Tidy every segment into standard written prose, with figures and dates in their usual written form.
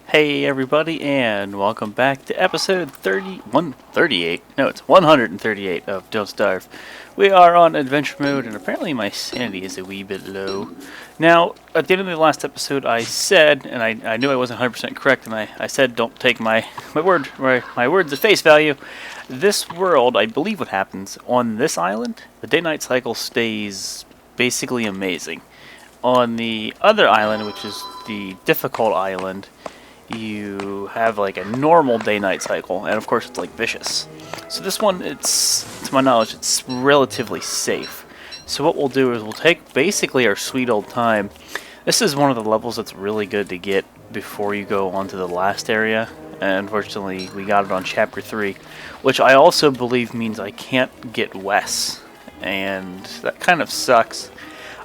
Hey everybody, and welcome back to episode 138. No, it's 138 of Don't Starve. We are on adventure mode, and apparently my sanity is a wee bit low. Now, at the end of the last episode, I said, and I knew I wasn't 100% correct, and I said don't take my words at face value. This world, I believe what happens, on this island, the day-night cycle stays basically amazing. On the other island, which is the difficult island, you have like a normal day-night cycle, and of course it's like vicious. So this one, to my knowledge, it's relatively safe. So what we'll do is we'll take basically our sweet old time. This is one of the levels that's really good to get before you go on to the last area, and unfortunately we got it on chapter 3, which I also believe means I can't get Wes, and that kind of sucks.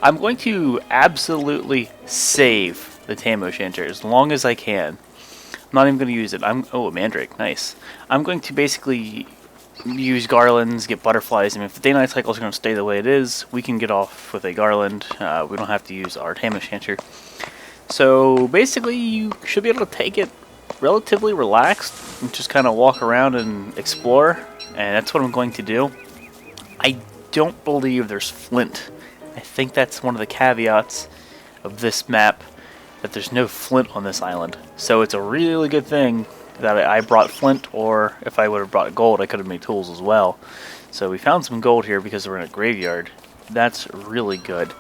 I'm going to absolutely save the Tam O'Shanter as long as I can. I'm not even going to use it. Oh, a mandrake, nice. I'm going to basically use garlands, get butterflies. I mean, if the day-night cycle is going to stay the way it is, we can get off with a garland. We don't have to use our Tam O'Shanter. So basically, you should be able to take it relatively relaxed and just kind of walk around and explore. And that's what I'm going to do. I don't believe there's flint. I think that's one of the caveats of this map, that there's no flint on this island. So it's a really good thing that I brought flint, or if I would have brought gold, I could have made tools as well. So we found some gold here because we're in a graveyard. That's really good.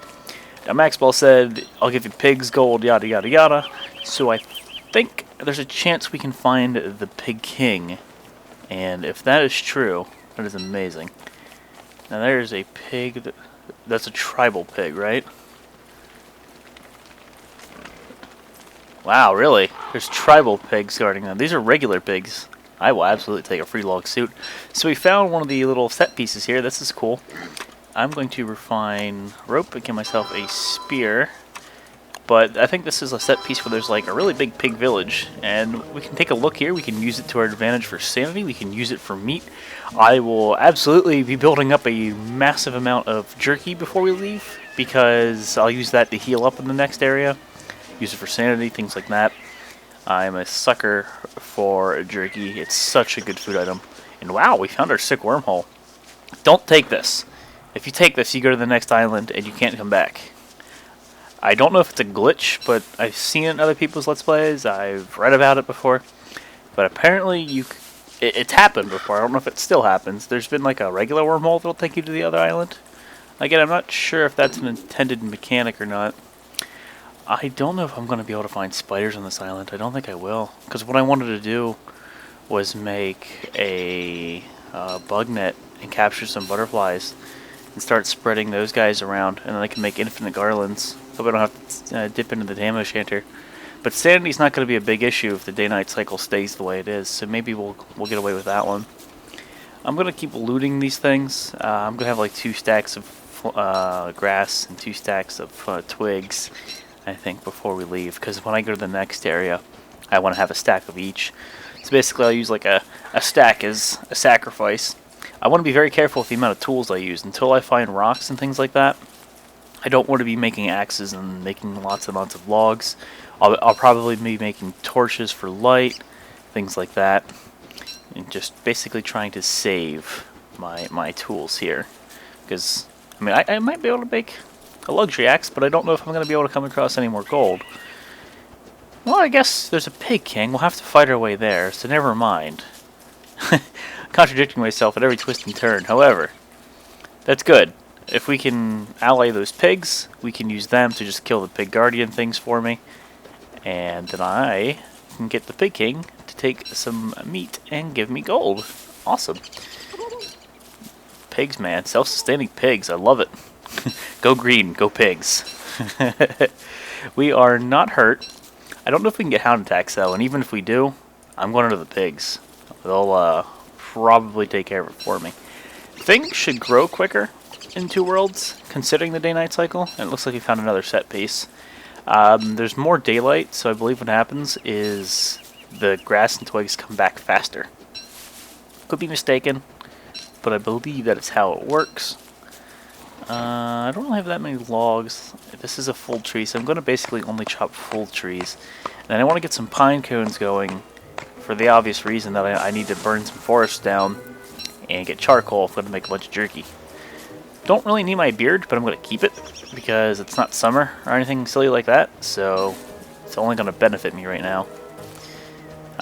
Now Maxwell said, I'll give you pigs, gold, yada yada yada. So I think there's a chance we can find the Pig King. And if that is true, that is amazing. Now there's a pig, that's a tribal pig, right? Wow, really? There's tribal pigs guarding them. These are regular pigs. I will absolutely take a free log suit. So we found one of the little set pieces here. This is cool. I'm going to refine rope and get myself a spear. But I think this is a set piece where there's like a really big pig village. And we can take a look here. We can use it to our advantage for sanity. We can use it for meat. I will absolutely be building up a massive amount of jerky before we leave, because I'll use that to heal up in the next area. Use it for sanity, things like that. I'm a sucker for jerky. It's such a good food item. And wow, we found our sick wormhole. Don't take this. If you take this, you go to the next island and you can't come back. I don't know if it's a glitch, but I've seen it in other people's Let's Plays. I've read about it before. But apparently it's happened before. I don't know if it still happens. There's been like a regular wormhole that'll take you to the other island. Again, I'm not sure if that's an intended mechanic or not. I don't know if I'm going to be able to find spiders on this island. I don't think I will. Because what I wanted to do was make a bug net and capture some butterflies and start spreading those guys around. And then I can make infinite garlands. Hope I don't have to dip into the Tam O'Shanter. But sanity's not going to be a big issue if the day-night cycle stays the way it is. So maybe we'll get away with that one. I'm going to keep looting these things. I'm going to have like 2 stacks of grass and 2 stacks of twigs, I think, before we leave, because when I go to the next area, I want to have a stack of each. So basically I'll use like a stack as a sacrifice. I want to be very careful with the amount of tools I use until I find rocks and things like that. I don't want to be making axes and making lots and lots of logs. I'll probably be making torches for light, things like that, and just basically trying to save my tools here. Because, I mean, I might be able to make a luxury axe, but I don't know if I'm going to be able to come across any more gold. Well, I guess there's a Pig King. We'll have to fight our way there, so never mind. Contradicting myself at every twist and turn. However, that's good. If we can ally those pigs, we can use them to just kill the pig guardian things for me. And then I can get the Pig King to take some meat and give me gold. Awesome. Pigs, man. Self-sustaining pigs. I love it. Go green, go pigs. We are not hurt. I don't know if we can get hound attacks though, and even if we do, I'm going to the pigs. They'll probably take care of it for me. Things should grow quicker in Two Worlds, considering the day-night cycle, and it looks like we found another set piece. There's more daylight, so I believe what happens is the grass and twigs come back faster. Could be mistaken, but I believe that is how it works. I don't really have that many logs. This is a full tree, so I'm going to basically only chop full trees. And then I want to get some pine cones going for the obvious reason that I need to burn some forest down and get charcoal if I'm going to make a bunch of jerky. Don't really need my beard, but I'm going to keep it because it's not summer or anything silly like that, so it's only going to benefit me right now.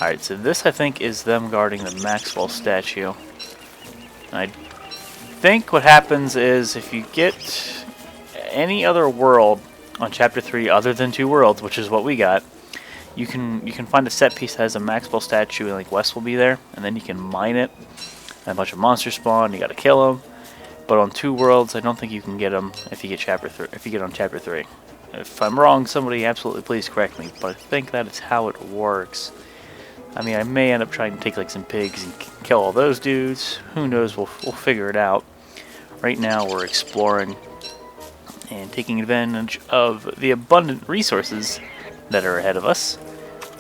Alright, so this I think is them guarding the Maxwell statue. And I think what happens is if you get any other world on Chapter 3 other than 2 worlds, which is what we got, you can find a set piece that has a Maxwell statue and like Wes will be there, and then you can mine it, and a bunch of monsters spawn, you gotta kill them. But on 2 worlds, I don't think you can get them if you get on Chapter 3. If I'm wrong, somebody absolutely please correct me, but I think that is how it works. I mean, I may end up trying to take like some pigs and kill all those dudes. Who knows? We'll figure it out. Right now, we're exploring and taking advantage of the abundant resources that are ahead of us.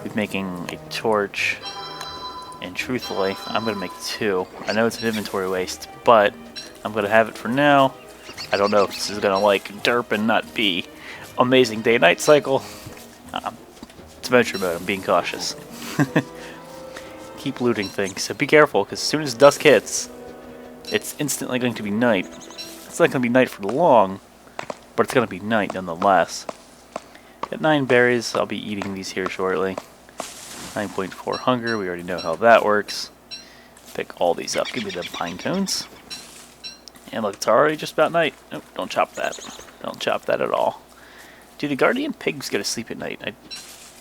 We're making a torch, and truthfully, I'm going to make 2. I know it's an inventory waste, but I'm going to have it for now. I don't know if this is going to like derp and not be amazing day-night cycle. It's adventure mode, I'm being cautious. Keep looting things, so be careful, because as soon as dusk hits, it's instantly going to be night. It's not going to be night for long, but it's going to be night nonetheless. Got 9 berries, I'll be eating these here shortly. 9.4 hunger, we already know how that works. Pick all these up, give me them pine cones. And look, it's already just about night. Nope, don't chop that. Don't chop that at all. Do the guardian pigs get to sleep at night? I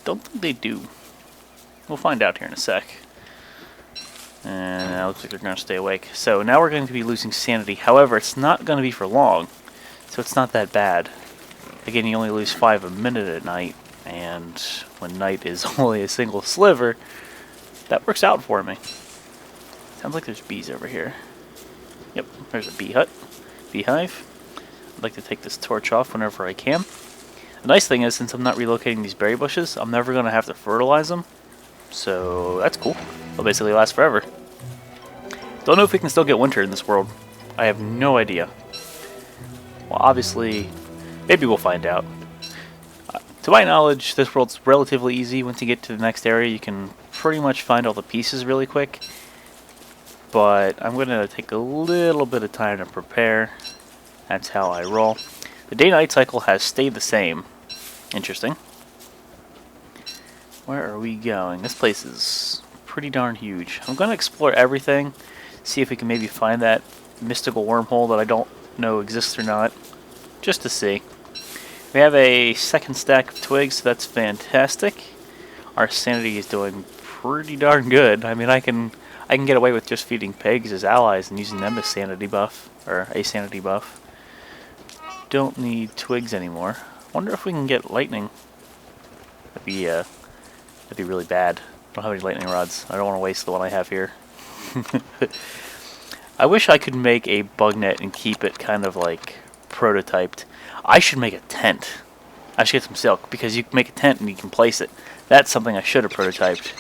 don't think they do. We'll find out here in a sec. And it looks like they're going to stay awake. So now we're going to be losing sanity. However, it's not going to be for long. So it's not that bad. Again, you only lose 5 a minute at night. And when night is only a single sliver, that works out for me. Sounds like there's bees over here. Yep, there's a bee hut. Beehive. I'd like to take this torch off whenever I can. The nice thing is, since I'm not relocating these berry bushes, I'm never going to have to fertilize them. So that's cool. They'll basically last forever. Don't know if we can still get winter in this world. I have no idea. Well, obviously, maybe we'll find out. To my knowledge, this world's relatively easy. Once you get to the next area, you can pretty much find all the pieces really quick. But I'm going to take a little bit of time to prepare. That's how I roll. The day-night cycle has stayed the same. Interesting. Where are we going? This place is pretty darn huge. I'm going to explore everything, see if we can maybe find that mystical wormhole that I don't know exists or not, just to see. We have a second stack of twigs, so that's fantastic. Our sanity is doing pretty darn good. I mean, I can get away with just feeding pigs as allies and using them as sanity buff, or a sanity buff. Don't need twigs anymore. Wonder if we can get lightning. That'd be really bad. Don't have any lightning rods. I don't want to waste the one I have here. I wish I could make a bug net and keep it kind of like prototyped. I should make a tent. I should get some silk because you can make a tent and you can place it. That's something I should have prototyped.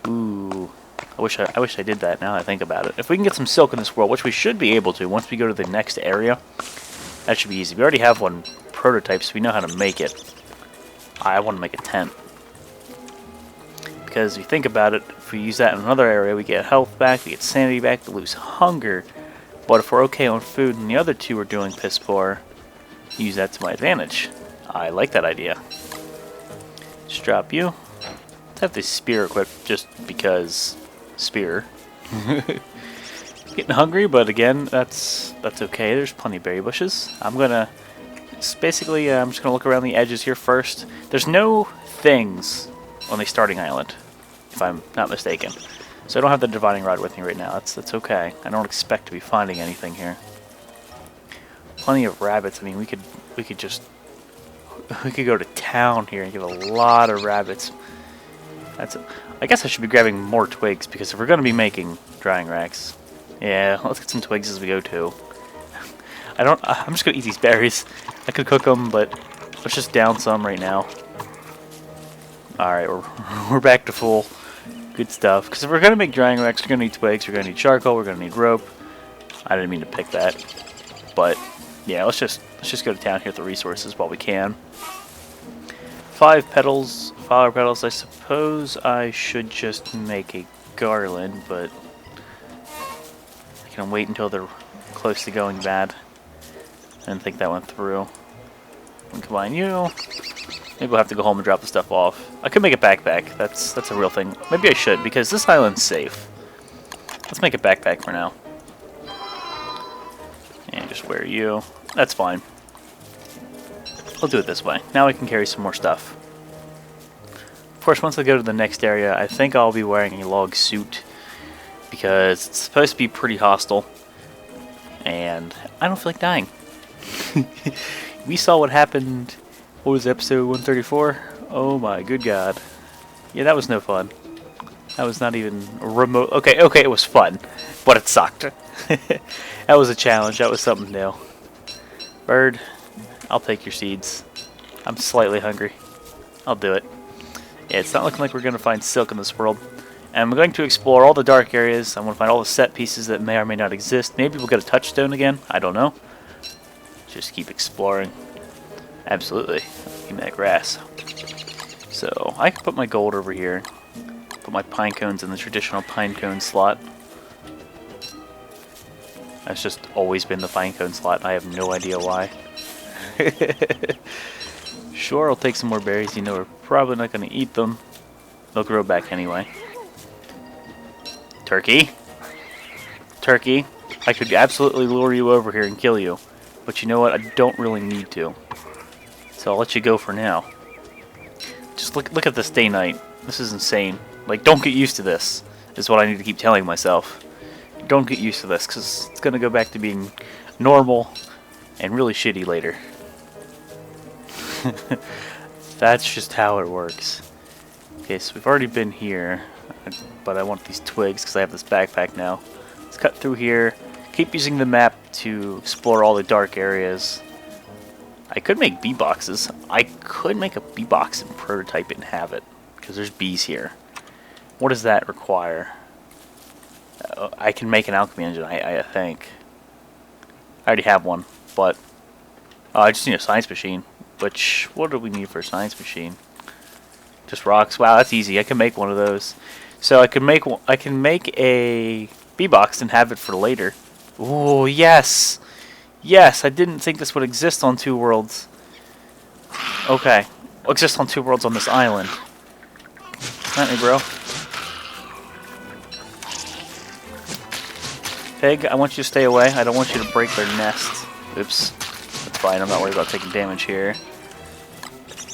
Ooh, I wish I did that. Now that I think about it. If we can get some silk in this world, which we should be able to once we go to the next area, that should be easy. We already have one prototype, so we know how to make it. I want to make a tent. Because if you think about it, if we use that in another area, we get health back, we get sanity back, we lose hunger. But if we're okay on food and the other 2 are doing piss poor, use that to my advantage. I like that idea. Just drop you. Let's have this spear equipped just because spear. Getting hungry, but again, that's okay. There's plenty of berry bushes. I'm gonna basically I'm just gonna look around the edges here first. There's no things on the starting island, if I'm not mistaken. So I don't have the divining rod with me right now. That's okay. I don't expect to be finding anything here. Plenty of rabbits. I mean, we could go to town here and get a lot of rabbits. I guess I should be grabbing more twigs because if we're going to be making drying racks, yeah, let's get some twigs as we go too. I'm just gonna eat these berries. I could cook them, but let's just down some right now. All right, we're back to full. Good stuff. Because if we're gonna make drying racks, we're gonna need twigs. We're gonna need charcoal. We're gonna need rope. I didn't mean to pick that, but yeah, let's just go to town here with the resources while we can. 5 petals flower petals. I suppose I should just make a garland, but I can wait until they're close to going bad. I didn't think that went through. And combine you. Maybe we'll have to go home and drop the stuff off. I could make a backpack. That's a real thing. Maybe I should, because this island's safe. Let's make a backpack for now. And just wear you. That's fine. We'll do it this way. Now I can carry some more stuff. Of course, once I go to the next area, I think I'll be wearing a log suit, because it's supposed to be pretty hostile, and I don't feel like dying. We saw what happened. What was episode 134? Oh my good god. Yeah, that was no fun. That was not even remote. Okay, it was fun, but it sucked. That was a challenge. That was something new. Bird, I'll take your seeds. I'm slightly hungry. I'll do it. Yeah, it's not looking like we're going to find silk in this world. And I'm going to explore all the dark areas. I'm going to find all the set pieces that may or may not exist. Maybe we'll get a touchstone again. I don't know. Just keep exploring. Absolutely. Give me that grass. So, I can put my gold over here. Put my pine cones in the traditional pine cone slot. That's just always been the pine cone slot. I have no idea why. Sure, I'll take some more berries. You know we're probably not going to eat them. They'll grow back anyway. Turkey. Turkey. I could absolutely lure you over here and kill you. But you know what? I don't really need to. So I'll let you go for now. Just look at this day night. This is insane. Like, don't get used to this, is what I need to keep telling myself. Don't get used to this, because it's going to go back to being normal and really shitty later. That's just how it works. Okay, so we've already been here, but I want these twigs because I have this backpack now. Let's cut through here. Keep using the map to explore all the dark areas. I could make bee boxes. I could make a bee box and prototype it and have it, because there's bees here. What does that require? I can make an alchemy engine, I think. I already have one, but I just need a science machine. Which, what do we need for a science machine? Just rocks. Wow, that's easy. I can make one of those. So I can make a bee box and have it for later. Oh yes, yes. I didn't think this would exist on Two Worlds. Okay, it'll exist on Two Worlds on this island. Not me, bro. Pig, I want you to stay away. I don't want you to break their nest. Oops. That's fine. I'm not worried about taking damage here.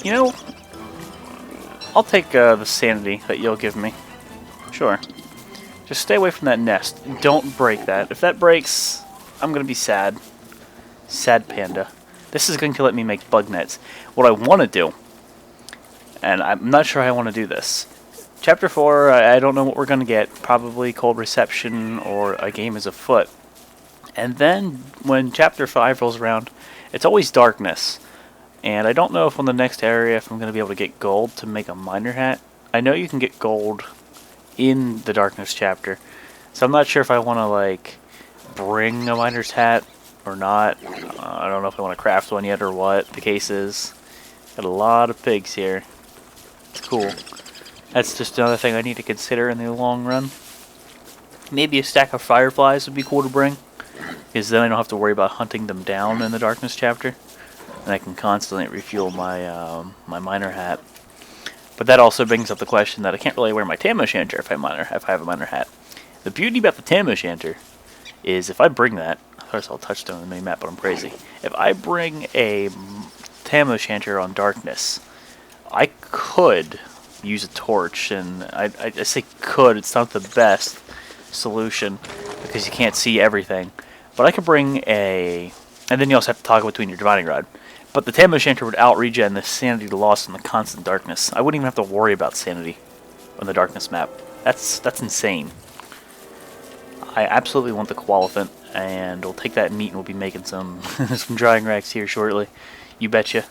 You know, I'll take the sanity that you'll give me. Sure. Just stay away from that nest. Don't break that. If that breaks, I'm going to be sad. Sad panda. This is going to let me make bug nets. What I want to do, and I'm not sure how I want to do this. Chapter 4, I don't know what we're going to get. Probably cold reception or a game is afoot. And then when Chapter 5 rolls around, it's always darkness. And I don't know if on the next area if I'm going to be able to get gold to make a miner hat. I know you can get gold in the darkness chapter. So I'm not sure if I want to like bring a miner's hat or not. I don't know if I want to craft one yet or what the case is. Got a lot of pigs here. It's cool. That's just another thing I need to consider in the long run. Maybe a stack of fireflies would be cool to bring, because then I don't have to worry about hunting them down in the darkness chapter, and I can constantly refuel my my miner hat. But that also brings up the question that I can't really wear my tam o'shanter if I have a miner hat. The beauty about the tam o'shanter is if I bring that, of course I'll touchstone on the mini map, but I'm crazy. If I bring a tam o'shanter on darkness, I could use a torch, and I say could, it's not the best solution because you can't see everything, but I could bring and then you also have to toggle between your divining rod, but the tam o'shanter would out-regen the sanity lost in the constant darkness. I wouldn't even have to worry about sanity on the darkness map. That's insane. I absolutely want the Koalefant, and we'll take that meat and we'll be making some some drying racks here shortly. You betcha.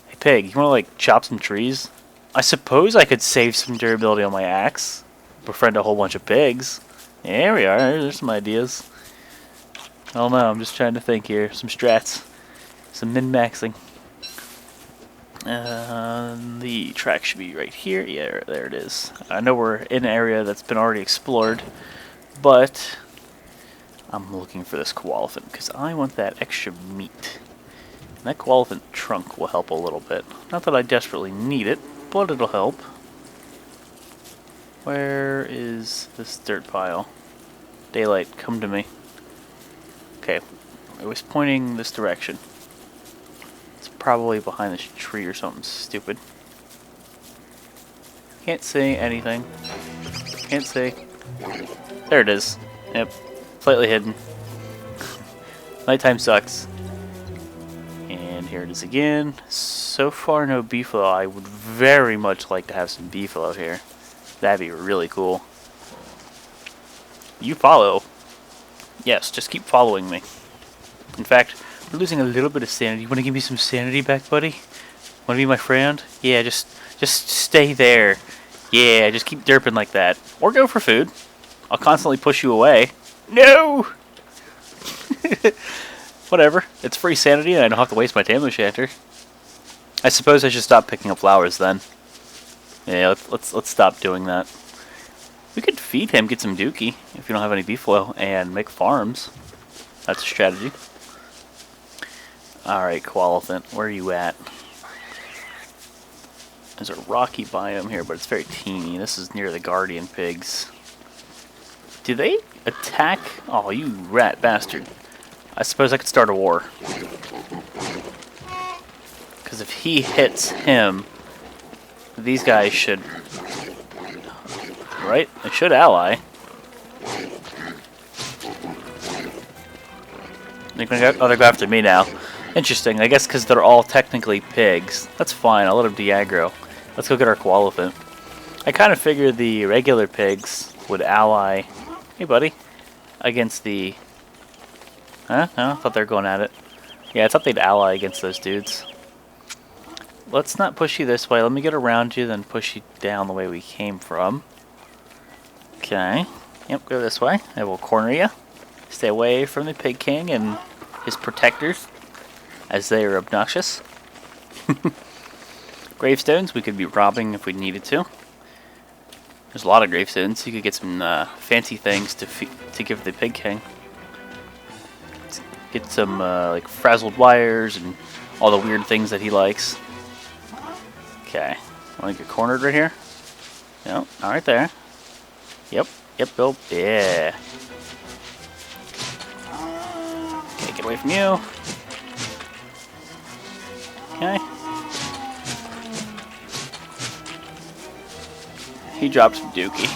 Hey pig, you wanna like chop some trees? I suppose I could save some durability on my axe. Befriend a whole bunch of pigs. There we are. There's some ideas. I don't know. I'm just trying to think here. Some strats. Some min-maxing. The track should be right here. Yeah, there it is. I know we're in an area that's been already explored, but I'm looking for this Koalefant because I want that extra meat. And that Koalefant trunk will help a little bit. Not that I desperately need it, but it'll help. Where is this dirt pile? Daylight, come to me. Okay, it was pointing this direction. It's probably behind this tree or something stupid. Can't see anything. Can't see. There it is. Yep, slightly hidden. Nighttime sucks. And here it is again. So far, no beefalo. I would very much like to have some beefalo here. That'd be really cool. You follow. Yes, just keep following me. In fact, we're losing a little bit of sanity. You want to give me some sanity back, buddy? Want to be my friend? Yeah, just stay there. Yeah, just keep derping like that. Or go for food. I'll constantly push you away. No! Whatever. It's free sanity and I don't have to waste my Tam O'Shanter. I suppose I should stop picking up flowers then. Yeah, let's stop doing that. We could feed him, get some dookie, if you don't have any beefalo, and make farms. That's a strategy. Alright, Koalefant, where are you at? There's a rocky biome here, but it's very teeny. This is near the guardian pigs. Do they attack? Oh, you rat bastard. I suppose I could start a war. Because if he hits him, these guys should... Right? They should ally. They're gonna go after me now. Interesting. I guess because they're all technically pigs. That's fine. I'll let them de-aggro. Let's go get our Koalefant. I kind of figured the regular pigs would ally... Hey, buddy. Against the... Huh? No, I thought they were going at it. Yeah, I thought they'd ally against those dudes. Let's not push you this way. Let me get around you, then push you down the way we came from. Okay. Yep, go this way. I will corner you. Stay away from the Pig King and his protectors, as they are obnoxious. Gravestones we could be robbing if we needed to. There's a lot of gravestones. You could get some fancy things to give the Pig King. Get some like frazzled wires and all the weird things that he likes. Okay, want to get cornered right here? No, not right there. Yep, Bill. Yeah. Okay, get away from you. Okay. He dropped some dookie.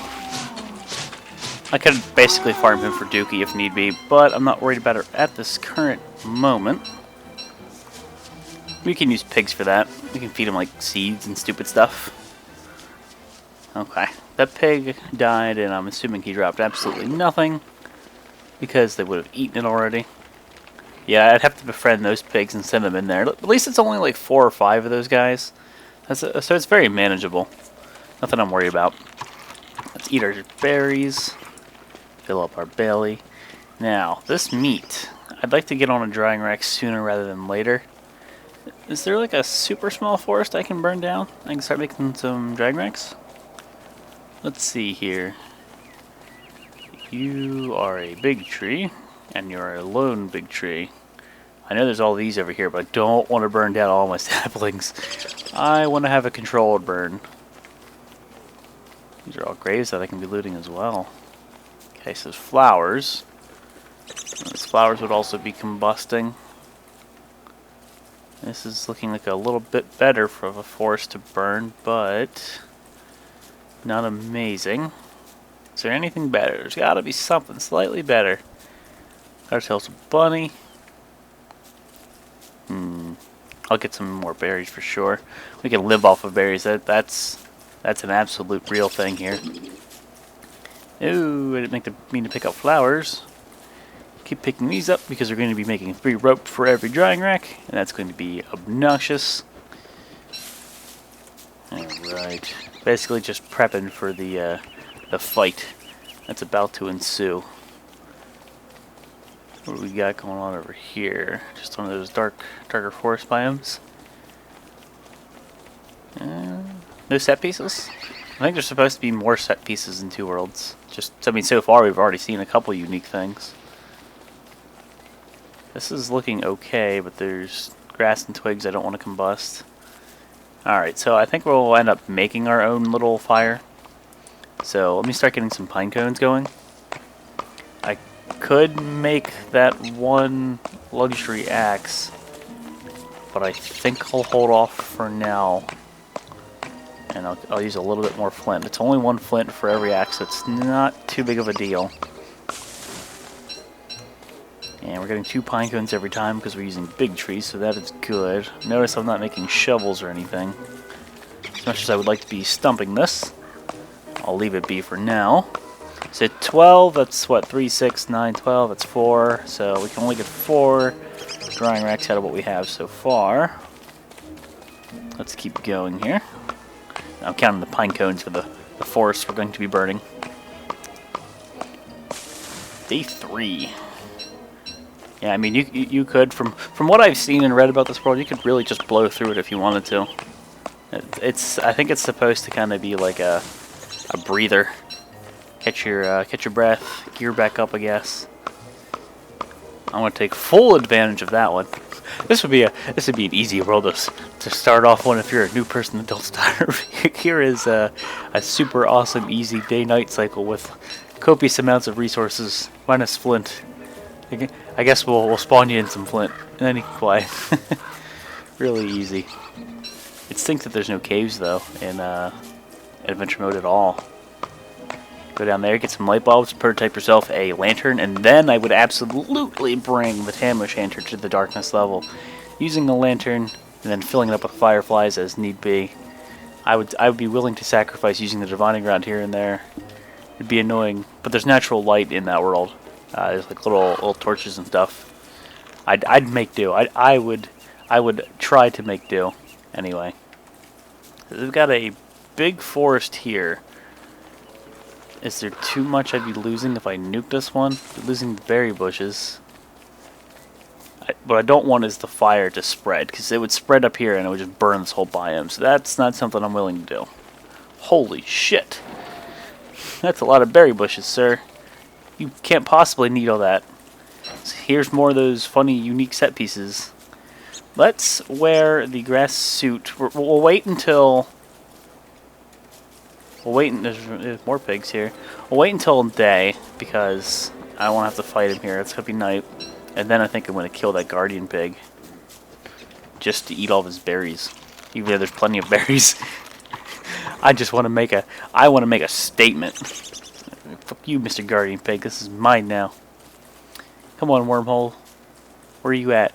I could basically farm him for dookie if need be, but I'm not worried about it at this current moment. We can use pigs for that. We can feed him like seeds and stupid stuff. Okay. That pig died, and I'm assuming he dropped absolutely nothing because they would have eaten it already. Yeah, I'd have to befriend those pigs and send them in there. At least it's only like 4 or 5 of those guys. So it's very manageable. Nothing I'm worried about. Let's eat our berries. Fill up our belly. Now, this meat. I'd like to get on a drying rack sooner rather than later. Is there like a super small forest I can burn down? I can start making some drying racks? Let's see here. You are a big tree, and you're a lone big tree. I know there's all these over here, but I don't want to burn down all my saplings. I want to have a controlled burn. These are all graves that I can be looting as well. Okay, so there's flowers. Those flowers would also be combusting. This is looking like a little bit better for a forest to burn, but not amazing. Is there anything better? There's got to be something slightly better. Got ourselves a bunny. I'll get some more berries for sure. We can live off of berries. That's an absolute real thing here. Ooh, I didn't mean to pick up flowers. Keep picking these up because we're going to be making 3 rope for every drying rack, and that's going to be obnoxious. Alright. Basically just prepping for the fight that's about to ensue. What do we got going on over here? Just one of those darker forest biomes. No set pieces? I think there's supposed to be more set pieces in Two Worlds. Just, I mean, so far we've already seen a couple unique things. This is looking okay, but there's grass and twigs I don't want to combust. Alright, so I think we'll end up making our own little fire. So let me start getting some pine cones going. I could make that one luxury axe, but I think I'll hold off for now. And I'll use a little bit more flint. It's only one flint for every axe, so it's not too big of a deal. And we're getting 2 pine cones every time because we're using big trees, so that is good. Notice I'm not making shovels or anything. As much as I would like to be stumping this, I'll leave it be for now. So 12, that's what, 3, 6, 9, 12, that's 4. So we can only get 4 drying racks out of what we have so far. Let's keep going here. I'm counting the pine cones for the forest we're going to be burning. Day 3. Yeah, I mean, you could, from what I've seen and read about this world, you could really just blow through it if you wanted to. I think it's supposed to kind of be like a breather. Catch your breath, gear back up, I guess. I'm gonna take full advantage of that one. This would be an easy world to start off on if you're a new person that don't start. Here is a super awesome, easy day-night cycle with copious amounts of resources minus flint. I guess we'll spawn you in some flint, and then you can fly. Really easy. It stinks that there's no caves though in adventure mode at all. Go down there, get some light bulbs, prototype yourself a lantern, and then I would absolutely bring the Tam O'Shanter to the darkness level, using the lantern and then filling it up with fireflies as need be. I would be willing to sacrifice using the divining rod here and there. It'd be annoying, but there's natural light in that world. There's like little torches and stuff. I'd make do. I would try to make do. Anyway, we've got a big forest here. Is there too much I'd be losing if I nuke this one? Losing berry bushes. What I don't want is the fire to spread, because it would spread up here and it would just burn this whole biome. So that's not something I'm willing to do. Holy shit! That's a lot of berry bushes, sir. You can't possibly need all that. So here's more of those funny, unique set pieces. Let's wear the grass suit. We'll wait until... there's more pigs here. We'll wait until day, because I don't want to have to fight him here. It's going to be night. And then I think I'm going to kill that guardian pig. Just to eat all of his berries. Even though there's plenty of berries. I just want to make a statement. Fuck you, Mr. Guardian Pig. This is mine now. Come on, wormhole. Where are you at?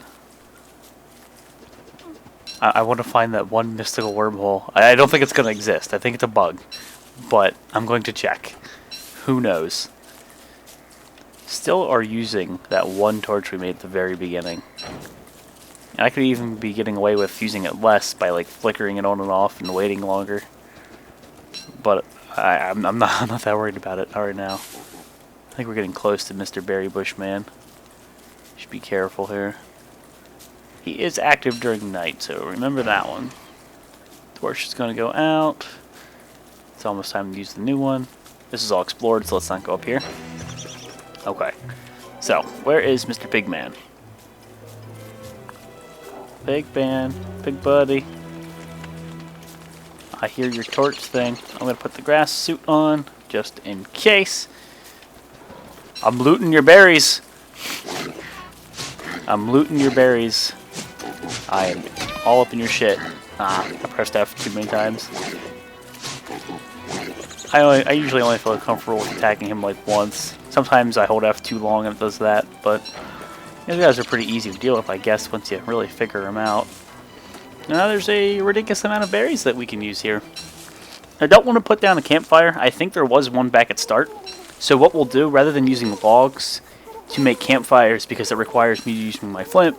I want to find that one mystical wormhole. I don't think it's going to exist. I think it's a bug. But I'm going to check. Who knows? Still are using that one torch we made at the very beginning. And I could even be getting away with using it less by like flickering it on and off and waiting longer. But I'm not that worried about it right now. I think we're getting close to Mr. Berry Bush Man. Should be careful here. He is active during night, so remember that one. Torch is going to go out. It's almost time to use the new one. This is all explored, so let's not go up here. Okay. So, where is Mr. Pigman? Pigman, Pig Buddy. I hear your torch thing. I'm going to put the grass suit on, just in case. I'm looting your berries. I'm looting your berries. I am all up in your shit. I pressed F too many times. I usually only feel comfortable with attacking him like once. Sometimes I hold F too long and it does that, but these guys are pretty easy to deal with, I guess, once you really figure them out. Now there's a ridiculous amount of berries that we can use here. I don't want to put down a campfire. I think there was one back at start. So what we'll do, rather than using logs to make campfires because it requires me using my flint,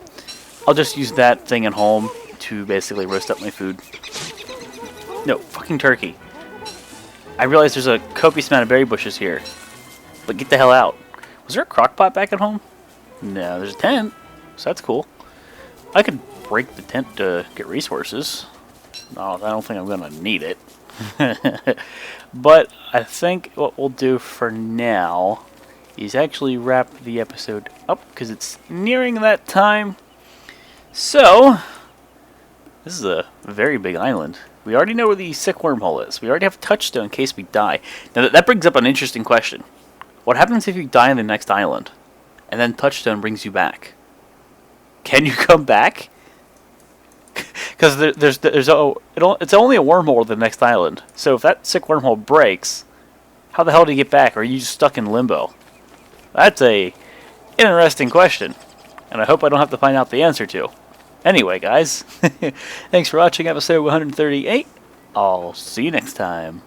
I'll just use that thing at home to basically roast up my food. No, fucking turkey. I realize there's a copious amount of berry bushes here. But get the hell out. Was there a crock pot back at home? No, there's a tent. So that's cool. I could break the tent to get resources. No, I don't think I'm going to need it. But I think what we'll do for now is actually wrap the episode up because it's nearing that time. So, this is a very big island. We already know where the sick wormhole is. We already have a touchstone in case we die. Now that brings up an interesting question. What happens if you die on the next island, and then touchstone brings you back? Can you come back? Because it's only a wormhole to the next island. So if that sick wormhole breaks, how the hell do you get back? Or are you just stuck in limbo? That's a interesting question, and I hope I don't have to find out the answer to. Anyway, guys, thanks for watching episode 138. I'll see you next time.